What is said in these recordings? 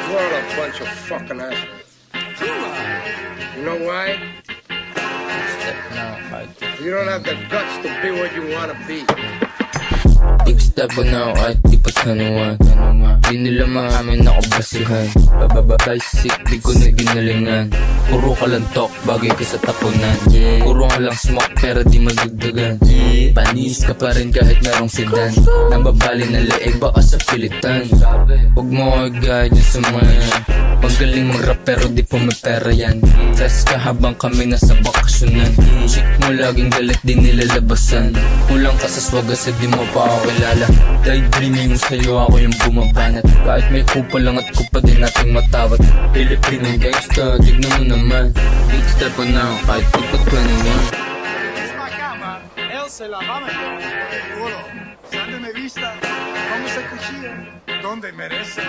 We're all a bunch of fucking assholes. You know why? You don't have the guts to be what you want to be. Big step na ako kahit di pa tanuan. Di nila maamin ako basihan. Bababay-sik, di ko na ginalingan. Puro ka lang talk, bagay ka sa tapunan. Puro ka lang smoke, pero di magdagdagan. Panis ka pa rin kahit merong sedan. Nambabali na leeg, baka sa pilitan. Huwag mo ko i-guide yung sa mga yan. Magaling mag-rap pero di po may pera yan. Stress ka habang kami nasa bakasyonan. Chick mo laging galit, di nilalabasan. Kulang ka sa swag kasi di mo pa ako kilala. Daydreaming mo sa'yo, ako yung bumabanat. Kahit may kupa lang at kupa din nating matawat. Pilipinong gangsta, tignan mo naman. Big step pa na ako kahit di pa 21. Él se la va a meter en el culo. Sangre me vista, vamos a cuchilla donde merece.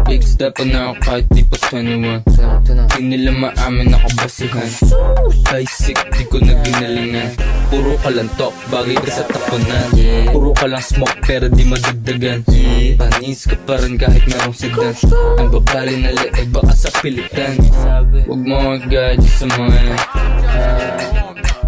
Big step pa na ako kahit di pa 21. Di nila maamin ako basihan. Basic, di ko na ginalingan. Puro ka lang talk, bagay ka sa tapunan. Puro ka lang smoke, pero di madagdagan. Panis ka pa rin kahit merong sedan. Ang babali na leeg, baka sa pilitan. Huwag mo mag-guide sa mga yan.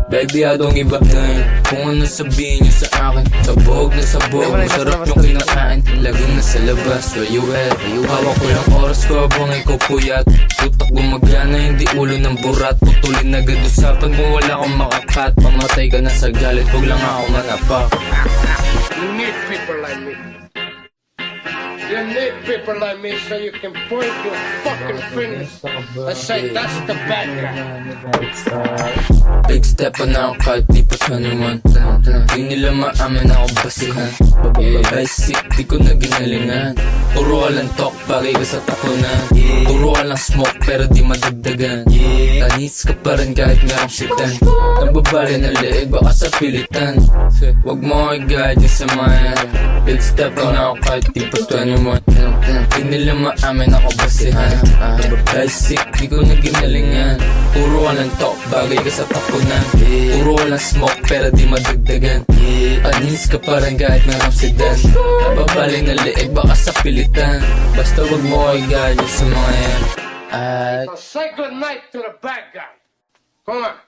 Baby, I don't give up na yun. Kung ano sabihin niyo sa akin, sabog na sabog. Masarap yung kinakain, laging nasa labas. Where you at? Hawak ko yung oras ko habang ikaw puyat. Tutak gumagana, hindi ulo ng burat. Putulin agad usapan kung wala akong makakat. Pamatay ka na sa galit, huwag lang ako manapak. You need people like me. You need people like me so you can point your fucking fingers and say that's the bad guy. Big step pa na ako kahit di pa 21. Di nila maamin ako basihan. Basic, di ko na ginalingan. Puro ka lang talk, bagay ka sa tapunan. Puro ka lang smoke, pero di madagdagan. Tanis ka pa rin kahit merong shitan. Nambabali na leeg, baka sa pilitan. Huwag mo ko i-guide yung sa mga yan. Big step pa na ako kahit di pa 21. Di nila maamin ako basihan. Basic, di ko na ginalingan. Puro ka lang talk, bagay ka sa tapunan. Puro ka lang smoke, pero di madagdagan. Panis ka pa rin kahit merong sedan. Nababali na leeg, baka sa pilitan. Basta wag mo ko i-guide sa mga yan. So say good night to the bad guy. Come on.